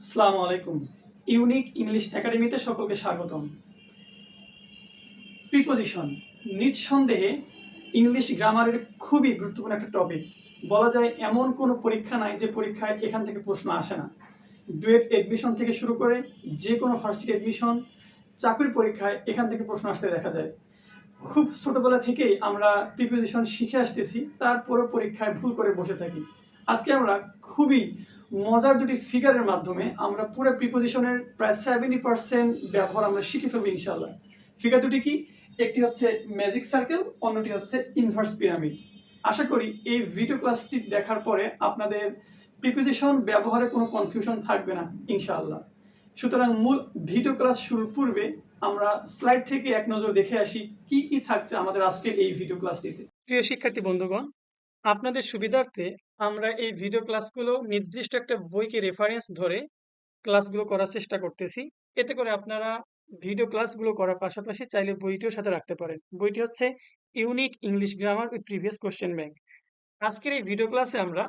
আসসালামু আলাইকুম। Unique English একাডেমিতে সকলকে স্বাগতম। প্রিপোজিশন নিঃসন্দেহে ইংলিশ গ্রামারের খুবই গুরুত্বপূর্ণ একটা টপিক। বলা যায় এমন কোনো পরীক্ষা নাই যে পরীক্ষায় এখান থেকে প্রশ্ন আসে না। ডুয়েট এডমিশন থেকে শুরু করে যে কোনো ভার্সিটি এডমিশন, চাকরির পরীক্ষায় এখান থেকে প্রশ্ন আসতে দেখা যায়। খুব ছোটোবেলা থেকেই আমরা প্রিপোজিশন শিখে আসতেছি, তারপরে পরীক্ষায় ভুল করে বসে থাকি। আজকে আমরা খুবই মজার দুটি ফিগারের মাধ্যমে আমরা পুরো প্রিপোজিশনের প্রায় 70% ব্যবহার আমরা শিখে ফেলবো ইনশাআল্লাহ। ফিগার দুটি কি? একটি হচ্ছে ম্যাজিক সার্কেল, অন্যটি হচ্ছে ইনভার্স পিরামিড। আশা করি এই ভিডিও ক্লাসটি দেখার পরে আপনাদের প্রিপোজিশন ব্যবহারে কোনো কনফিউশন থাকবে না ইনশাআল্লাহ। সুতরাং মূল ভিডিও ক্লাস শুরুর পূর্বে আমরা স্লাইড থেকে এক নজর দেখে আসি কি কি থাকছে আমাদের আজকের এই ভিডিও ক্লাসটিতে। প্রিয় শিক্ষার্থী বন্ধুগণ, আপনাদের সুবিধার্থে আমরা এই ভিডিও ক্লাসগুলো নির্দিষ্ট একটা বইকে রেফারেন্স ধরে ক্লাসগুলো করার চেষ্টা করতেছি। এতে করে আপনারা ভিডিও ক্লাসগুলো করার পাশাপাশি চাইলে বইটিও সাথে রাখতে পারেন। বইটি হচ্ছে unique English grammar with previous question bank. আজকের এই ভিডিও ক্লাসে আমরা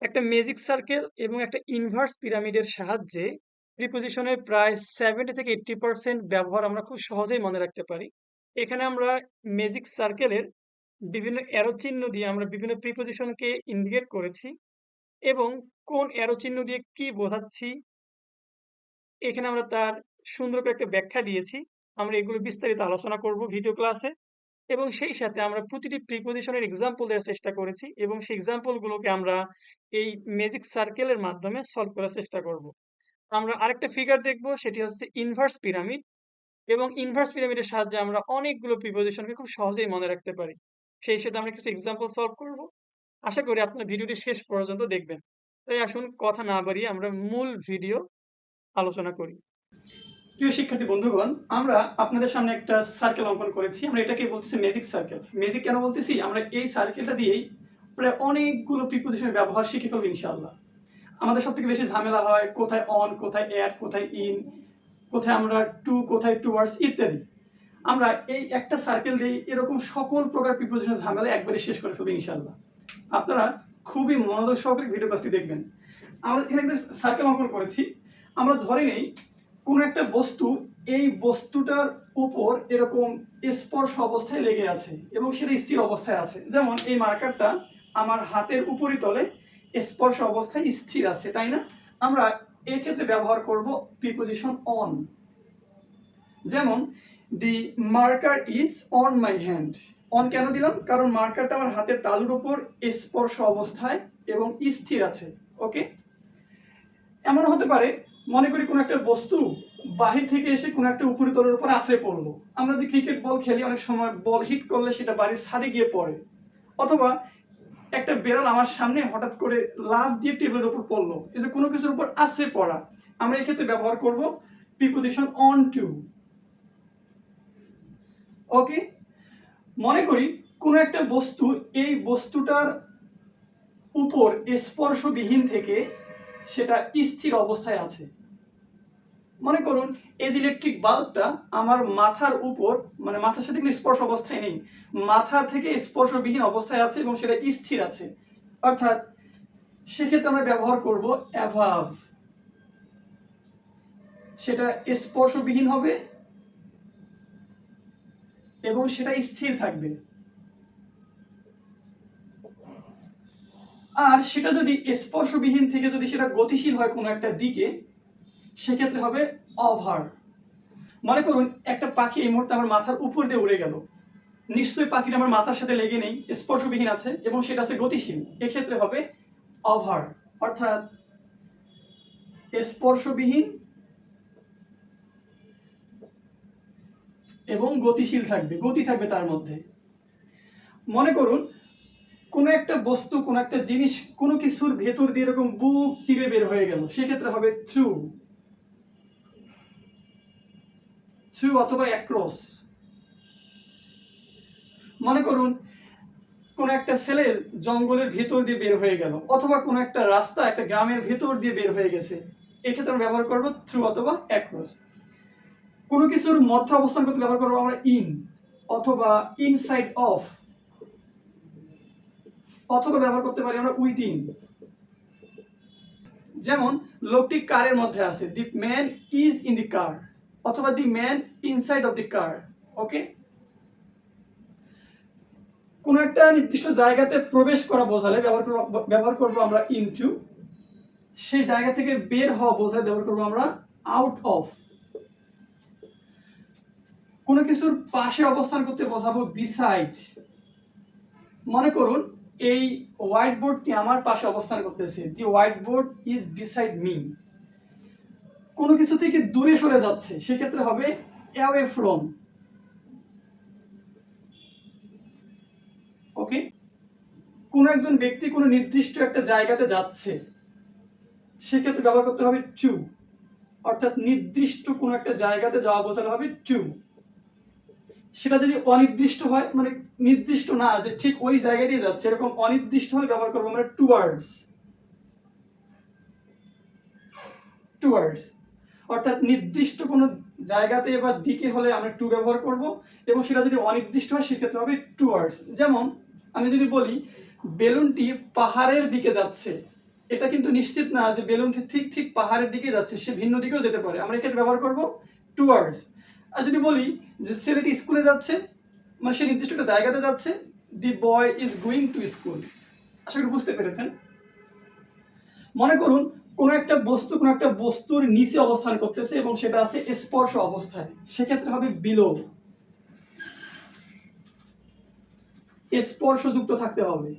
একটা ম্যাজিক সার্কেল এবং একটা ইনভার্স পিরামিডের সাহায্যে প্রিপোজিশনের প্রায় 70 থেকে 80% ব্যবহার আমরা খুব সহজেই মনে রাখতে পারি। এখানে আমরা ম্যাজিক সার্কেলের বিভিন্ন অ্যারো চিহ্ন দিয়ে আমরা বিভিন্ন প্রিপোজিশনকে ইন্ডিকেট করেছি এবং কোন অ্যারো চিহ্ন দিয়ে কি বোঝাচ্ছি এখানে আমরা তার সুন্দর করে একটা ব্যাখ্যা দিয়েছি। আমরা এগুলো বিস্তারিত আলোচনা করব ভিডিও ক্লাসে এবং সেই সাথে আমরা প্রতিটি প্রিপোজিশনের এক্সাম্পল দেওয়ার চেষ্টা করেছি এবং সেই এক্সাম্পলগুলোকে আমরা এই ম্যাজিক সার্কেলের মাধ্যমে সলভ করার চেষ্টা করব। আমরা আরেকটা ফিগার দেখব, সেটি হচ্ছে ইনভার্স পিরামিড এবং ইনভার্স পিরামিডের সাহায্যে আমরা অনেকগুলো প্রিপোজিশনকে খুব সহজেই মনে রাখতে পারি। সেই সাথে আমরা কিছু এক্সাম্পল সলভ করব। আশা করি আপনার ভিডিওটি শেষ পর্যন্ত দেখবেন। তাই আসুন কথা না বাড়িয়ে আমরা মূল ভিডিও আলোচনা করি। প্রিয় শিক্ষার্থী বন্ধুগণ, আমরা আপনাদের সামনে একটা সার্কেল অঙ্কন করেছি। আমরা এটাকে বলতেছি ম্যাজিক সার্কেল। ম্যাজিক কেন বলতেছি? আমরা এই সার্কেলটা দিয়েই প্রায় অনেকগুলো প্রিপোজিশনের ব্যবহার শিখে ফেলবো ইনশাআল্লাহ। আমাদের সব থেকে বেশি ঝামেলা হয় কোথায় অন, কোথায় অ্যাট, কোথায় ইন, কোথায় আমরা টু, কোথায় টুয়ার্ডস ইত্যাদি। আমরা এই একটা সার্কেল দিয়ে এরকম সকল প্রকার প্রিপোজিশনের ঝামেলা একবারে শেষ করে ফেলবো ইনশাআল্লাহ। আপনারা খুবই মনোযোগ সহকারে ভিডিও ক্লাসটি দেখবেন। আমরা এখানে একটা সার্কেল অঙ্কন করেছি। আমরা ধরে নেই কোনো একটা বস্তু, এই বস্তুটার উপর এরকম স্পর্শ অবস্থায় লেগে আছে এবং সেটা স্থির অবস্থায় আছে। যেমন এই মার্কারটা আমার হাতের উপরিতলে স্পর্শ অবস্থায় স্থির আছে, তাই না? আমরা এই ক্ষেত্রে ব্যবহার করব প্রিপোজিশন অন। যেমন the marker is on my hand. On কেন দিলাম? কারণ মার্কারটা আমার হাতের তালুর উপর স্পর্শ অবস্থায় এবং স্থির আছে। ওকে, এমন হতে পারে মনে করি কোনো একটা বস্তু বাহির থেকে এসে কোনো একটা উপরিতলের উপর আছড়ে পড়লো। আমরা যে ক্রিকেট বল খেলি, অনেক সময় বল হিট করলে সেটা বাড়ির ছাদে গিয়ে পড়ে। অথবা একটা বেড়াল আমার সামনে হঠাৎ করে লাফ দিয়ে টেবিলের উপর পড়লো। এই যে কোনো কিছুর উপর আছড়ে পড়া, আমরা এই ক্ষেত্রে ব্যবহার করব প্রিপোজিশন অন টু। ওকে, মনে করি কোনো একটা বস্তু, এই বস্তুটার উপর স্পর্শবিহীন থেকে সেটা স্থির অবস্থায় আছে। মনে করুন এই যে ইলেকট্রিক বাল্বটা আমার মাথার উপর, মানে মাথার সাথে কোনো স্পর্শ অবস্থায় নেই, মাথা থেকে স্পর্শবিহীন অবস্থায় আছে এবং সেটা স্থির আছে। অর্থাৎ সেক্ষেত্রে আমরা ব্যবহার করব অ্যাভাব। সেটা স্পর্শবিহীন হবে এবং সেটা স্থির থাকবে। আর সেটা যদি স্পর্শবিহীন থেকে যদি সেটা গতিশীল হয় কোনো একটা দিকে, সেক্ষেত্রে হবে ওভার। মনে করুন একটা পাখি এই মুহূর্তে আমার মাথার উপর দিয়ে উড়ে গেল, নিশ্চয়ই পাখিটা আমার মাথার সাথে লেগে নেই, স্পর্শবিহীন আছে এবং সেটা আছে গতিশীল, এক্ষেত্রে হবে ওভার। অর্থাৎ স্পর্শবিহীন এবং গতিশীল থাকবে, গতি থাকবে তার মধ্যে। মনে করুন কোনো একটা বস্তু, কোনো একটা জিনিস কোনো কিছুর ভেতর দিয়ে এরকম বুক চিরে বের হয়ে গেল, সেক্ষেত্রে হবে থ্রু, থ্রু অথবা অ্যাক্রস। মনে করুন কোনো একটা ছেলে জঙ্গলের ভেতর দিয়ে বের হয়ে গেল, অথবা কোনো একটা রাস্তা একটা গ্রামের ভেতর দিয়ে বের হয়ে গেছে, এক্ষেত্রে আমরা ব্যবহার করবো থ্রু অথবা অ্যাক্রস। কোনো কিছুর মধ্যে অবস্থান করতে ব্যবহার করবো আমরা ইন অথবা ইনসাইড অফ, অথবা ব্যবহার করতে পারি আমরা উইদিন। যেমন লোকটি কারের মধ্যে আছে, the man is in the car, অথবা the man inside of the car. Okay, কোনো একটা নির্দিষ্ট জায়গাতে প্রবেশ করা বোঝালে ব্যবহার করবো আমরা ইনটু। সেই জায়গা থেকে বের হওয়া বোঝালে ব্যবহার করবো আমরা আউট অফ। কোনো কিছুর পাশে অবস্থান করতে বোঝাবো বিসাইড। মনে করুন এই হোয়াইট বোর্ডটি আমার পাশে অবস্থান করতেছে, the white board is beside me. কোনো কিছু থেকে দূরে সরে যাচ্ছে, সেক্ষেত্রে হবে অ্যাওয়ে ফ্রম। ওকে, কোনো একজন ব্যক্তি কোনো নির্দিষ্ট একটা জায়গাতে যাচ্ছে, সেক্ষেত্রে ব্যবহার করতে হবে টু, অর্থাৎ নির্দিষ্ট কোনো একটা জায়গাতে যাওয়া বোঝালে হবে টু। সেটা যদি অনির্দিষ্ট হয়, মানে নির্দিষ্ট না যে ঠিক ওই জায়গা দিয়ে যাচ্ছে, এরকম অনির্দিষ্ট হলে ব্যবহার করবো আমরা টুয়ার্ডস। টুয়ার্ডস অর্থাৎ নির্দিষ্ট কোনো জায়গাতে বা দিকে হলে আমরা টু ব্যবহার করব, এবং সেটা যদি অনির্দিষ্ট হয় সেক্ষেত্রে হবে টুয়ার্ডস। যেমন আমি যদি বলি বেলুনটি পাহাড়ের দিকে যাচ্ছে, এটা কিন্তু নিশ্চিত না যে বেলুনটি ঠিক ঠিক পাহাড়ের দিকে যাচ্ছে, সে ভিন্ন দিকেও যেতে পারে, আমরা এক্ষেত্রে ব্যবহার করব টুয়ার্ডস। আর যদি বলি যে ছেলেটি স্কুলে যাচ্ছে, মানে সে নির্দিষ্ট একটা জায়গাতে যাচ্ছে, the boy is going to school. আশা করি বুঝতে পেরেছেন। মনে করুন কোনো একটা বস্তুর নিচে অবস্থান করতেছে এবং সেটা আছে স্পর্শ অবস্থায়, সেক্ষেত্রে হবে বিলো। স্পর্শযুক্ত থাকতে হবে।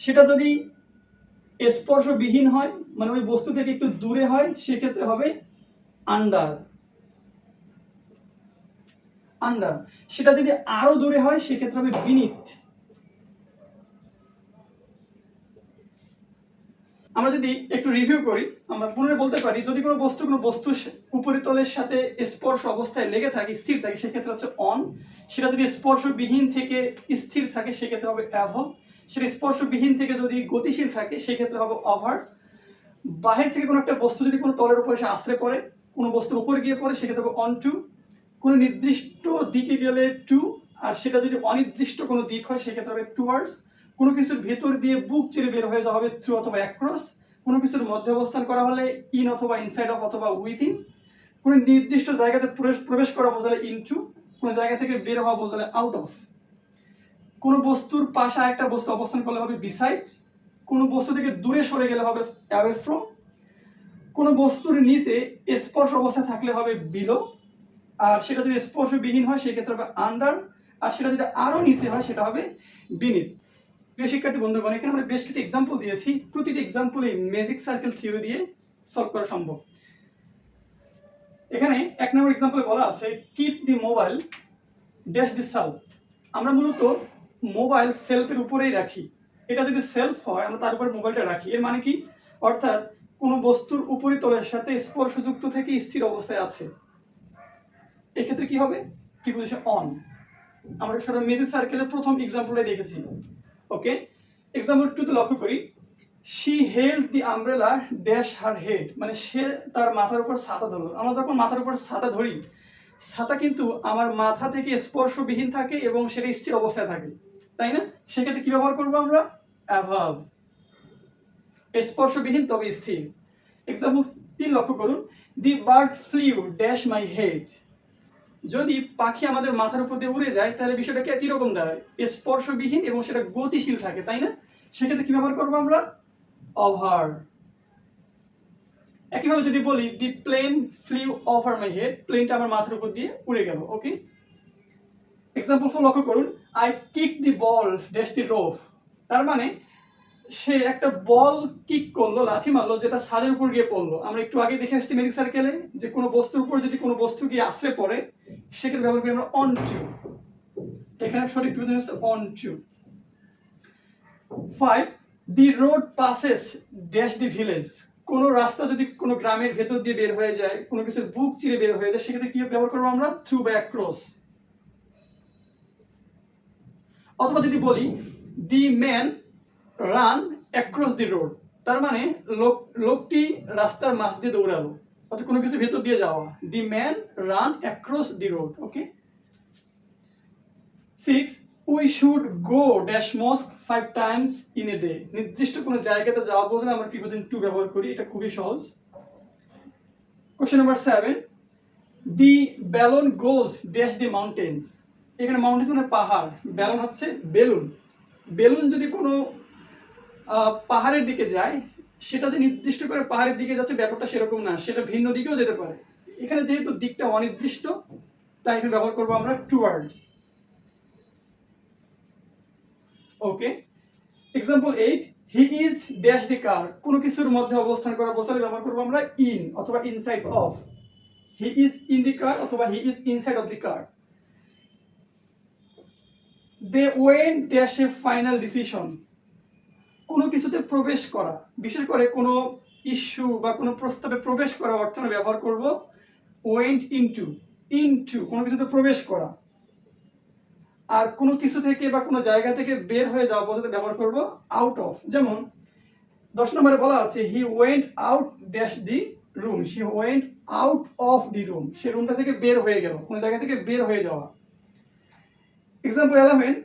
সেটা যদি স্পর্শবিহীন হয়, মানে ওই বস্তু থেকে একটু দূরে হয়, সেক্ষেত্রে হবে আন্ডার। আন্ডার। সেটা যদি আরো দূরে হয় সেক্ষেত্রে হবে বিনিথ। আমরা যদি একটু রিভিউ করি, আমরা পুনরায় বলতে পারি যদি কোনো বস্তুর উপরিতলের সাথে স্পর্শ অবস্থায় লেগে থাকে, স্থির থাকে, সেক্ষেত্রে হচ্ছে অন। সেটা যদি স্পর্শবিহীন থেকে স্থির থাকে সেক্ষেত্রে হবে অ্যাভো। সেটা স্পর্শবিহীন থেকে যদি গতিশীল থাকে সেক্ষেত্রে হবে ওভার। বাহির থেকে কোনো একটা বস্তু যদি কোনো তলের উপরে এসে আশ্রয় পড়ে, কোনো বস্তুর উপরে গিয়ে পড়ে, সেক্ষেত্রে হবে অন টু। কোনো নির্দিষ্ট দিকে গেলে টু, আর সেটা যদি অনির্দিষ্ট কোনো দিক হয় সেক্ষেত্রে হবে টুয়ার্ডস। কোনো কিছুর ভেতর দিয়ে বুক চিরে বের হয়ে যাওয়া হবে থ্রু অথবা অ্যাক্রস। কোনো কিছুর মধ্যে অবস্থান করা হলে ইন অথবা ইনসাইড অফ অথবা উইথিন। কোনো নির্দিষ্ট জায়গাতে প্রবেশ করা বোঝালে ইনটু, কোনো জায়গা থেকে বের হওয়া বোঝালে আউট অফ। কোনো বস্তুর পাশে আরেকটা বস্তু অবস্থান করলে হবে বিসাইড। কোনো বস্তু থেকে দূরে সরে গেলে হবে অ্যাওয়ে ফ্রম। কোনো বস্তুর নিচে স্পর্শ অবস্থায় থাকলে হবে বিলো, আর সেটা যদি স্পর্শবিহীন হয় সেক্ষেত্রে হবে আন্ডার, আর সেটা যদি আরো নিচে হয় সেটা হবে বিনিথ। প্রিয় শিক্ষার্থী বন্ধুগণ, এখানে আমরা বেশ কিছু এক্সাম্পল দিয়েছি, প্রতিটি এক্সাম্পল এই ম্যাজিক সার্কেল থিওরি দিয়ে সলভ করা সম্ভব। এখানে 1 নম্বর এক্সাম্পলে বলা আছে keep the mobile dash the self. আমরা মূলত মোবাইল সেলফের উপরেই রাখি। এটা যদি সেলফ হয় আমরা তার উপরে মোবাইলটা রাখি, এর মানে কি? অর্থাৎ কোনো বস্তুর উপরিতলের সাথে স্পর্শযুক্ত থেকে স্থির অবস্থায় আছে, এক্ষেত্রে কি হবে? Preposition on. আমরা সেটা ম্যাজিক সার্কেলের প্রথম এক্সাম্পলে দেখেছি। ওকে, এক্সাম্পল 2 তে লক্ষ্য করি, she held the umbrella dash her head, মানে সে তার মাথার উপর ছাতা ধরলো। আমরা যখন মাথার উপর ছাতা ধরি, ছাতা কিন্তু আমার মাথা থেকে স্পর্শবিহীন থাকে এবং সেটা স্থির অবস্থায় থাকে, তাই না? সেক্ষেত্রে কি ব্যবহার করবো আমরা? অ্যাভাব। স্পর্শবিহীন তবে স্থির। এক্সাম্পল 3 লক্ষ্য করুন, the bird flew dash my head. যদি পাখি আমাদের মাথার উপর দিয়ে উড়ে যায় তাহলে বিষয়টা কি রকম দাঁড়ায়? স্পর্শবিহীন এবং সেটা গতিশীল থাকে, তাই না? সেক্ষেত্রে কি ব্যবহার করবো আমরা? ওভার। একইভাবে যদি বলি the plane flew over my head, প্লেনটা আমার মাথার উপর দিয়ে উড়ে গেল। ওকে, এক্সাম্পল 4 লক্ষ্য করুন, I kick the ball dash the roof. তার মানে সে একটা বল কিক করলো, লাথি মারলো, যেটা ছাদের উপর গিয়ে পড়লো। আমরা একটু আগে দেখে আসছি ম্যাজিক সার্কেলে যে কোনো বস্তুর উপর যদি কোনো বস্তু গিয়ে আশ্রয় পড়ে সেক্ষেত্রে ব্যবহার করি আমরা অন টু। এখানে সঠিক প্রিপোজিশন হচ্ছে on to. 5, the road passes dash the village. কোনো রাস্তা যদি কোনো গ্রামের ভেতর দিয়ে বের হয়ে যায়, কোনো কিছুর বুক চিরে বের হয়ে যায়, সেক্ষেত্রে কি ব্যবহার করবো আমরা? থ্রু বা অ্যাক্রস। অথবা যদি বলি দি man run across the road, তার মানে লোকটি রাস্তার মাঝ দিয়ে দৌড়ালো, অর্থাৎ কোনো কিছু ভেতর দিয়ে যাওয়া। The man run across the road. Okay, 6, we should go dash mosque 5 times in a day. নির্দিষ্ট কোনো জায়গাতে যাওয়া বোঝালে আমরা প্রিপোজিশন টু ব্যবহার করি, এটা খুবই সহজ। Question number 7, the Ballon goes dash the mountains. এখানে মাউন্টেন্স মানে পাহাড়, ব্যালন হচ্ছে বেলুন। বেলুন যদি কোনো পাহাড়ের দিকে যায়, সেটা যে নির্দিষ্ট করে পাহাড়ের দিকে যাচ্ছে ব্যাপারটা সেরকম না, সেটা ভিন্ন দিকেও যেতে পারে। এখানে যেহেতু দিকটা অনির্দিষ্ট, তাই এখানে ব্যবহার করবো আমরা towards. Okay, example 8, he is dash the car. কোনো কিছুর মধ্যে অবস্থান করা বোঝালে ব্যবহার করবো আমরা ইন অথবা inside of. He is in the car অথবা he is inside of the car. They went dash a final decision. কোনো কিছুতে প্রবেশ করা, বিশেষ করে কোনো ইস্যু বা কোনো প্রস্তাবে প্রবেশ করা অর্থে আমরা ব্যবহার করব ওয়েন্ট ইনটু। ইনটু কোনো কিছুতে প্রবেশ করা। আর কোনো কিছু থেকে বা কোনো জায়গা থেকে বের হয়ে যাওয়া বোঝাতে ব্যবহার করব আউট অফ। যেমন 10 নম্বরে বলা আছে he went out dash the room. He went out of the room, সে রুমটা থেকে বের হয়ে গেল, কোনো জায়গা থেকে বের হয়ে যাওয়া। Example 11,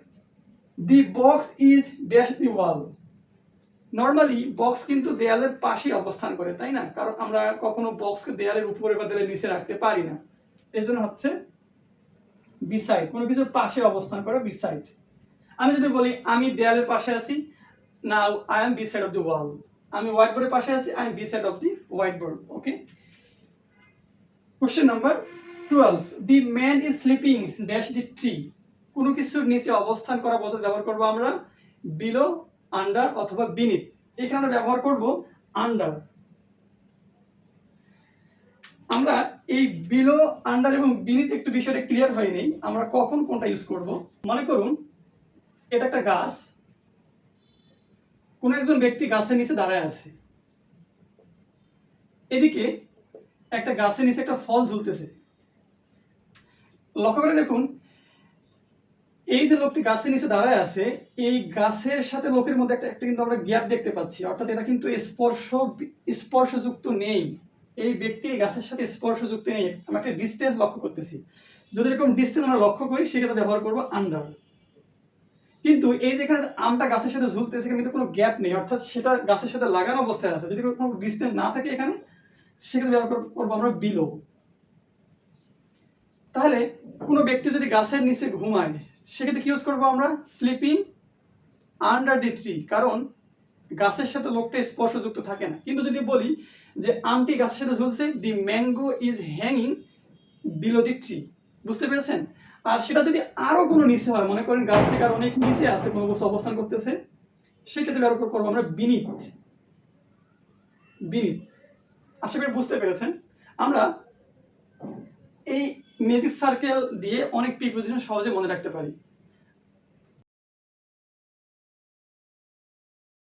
the box is dash the wall. Normally box কিন্তু দেয়ালের পাশে অবস্থান করে, তাই না? কারণ আমরা কখনো বক্সকে দেয়ালের উপরে বা দেয়ালের নিচে রাখতে পারি না, এই জন্য হচ্ছে বিসাইড, কোনো কিছুর পাশে অবস্থান করে বিসাইড। আমি যদি বলি আমি দেয়ালের পাশে আছি, now I am beside of the wall. আমি হোয়াইট বোর্ডের পাশে আছি, I am beside of the white board. Okay, question number 12, the man is sleeping dash the tree. কোনো কিছুর নিচে অবস্থান করা বোঝাতে ব্যবহার করবো আমরা বিলো, আন্ডার অথবা বিনিথ। এখানে আমরা ব্যবহার করব আন্ডার। আমরা এই বিলো, আন্ডার এবং বিনিথ একটু বিষয়টা ক্লিয়ার হয়নি, আমরা কখন কোনটা ইউজ করব। মনে করুন এটা একটা গাছ, কোন একজন ব্যক্তি গাছের নিচে দাঁড়ায় আছে, এদিকে একটা গাছের নিচে একটা ফল ঝুলতেছে। লক্ষ্য করে দেখুন, এই যে লোকটি গাছের নিচে দাঁড়ায় আছে, এই গাছের সাথে লোকের মধ্যে একটা কিন্তু আমরা গ্যাপ দেখতে পাচ্ছি, অর্থাৎ এটা কিন্তু স্পর্শযুক্ত নেই। এই ব্যক্তি গাছের সাথে স্পর্শযুক্ত নেই, আমরা একটা ডিস্টেন্স লক্ষ্য করতেছি। যদি এরকম ডিস্টেন্স আমরা লক্ষ্য করি, সেক্ষেত্রে ব্যবহার করবো আন্ডার। কিন্তু এই যেখানে আমটা গাছের সাথে ঝুলতেছে, সেখানে কিন্তু কোনো গ্যাপ নেই, অর্থাৎ সেটা গাছের সাথে লাগানো অবস্থায় আছে। যদি কোনো ডিস্টেন্স না থাকে এখানে, সেক্ষেত্রে ব্যবহার করবো আমরা বিলো। তাহলে কোনো ব্যক্তি যদি গাছের নিচে ঘুমায়, সেক্ষেত্রে কি ইউজ করবো আমরা স্লিপিং আন্ডার দি ট্রি, কারণ গাছের সাথে লোকটা স্পর্শযুক্ত থাকে না। কিন্তু যদি বলি যে আমটি গাছের সাথে ঝুলছে, the mango is hanging below the tree, বুঝতে পেরেছেন? আর সেটা যদি আরো কোনো নিচে হয়, মনে করেন গাছ থেকে আর অনেক নিচে আছে, কোনো বস্তু অবস্থান করতেছে, সেক্ষেত্রে ব্যবহার করবো আমরা বিনিথ। বিনিথ, আশা করি বুঝতে পেরেছেন। আমরা এই ম্যাজিক সার্কেল দিয়ে অনেক প্রিপোজিশন সহজে মনে রাখতে পারি।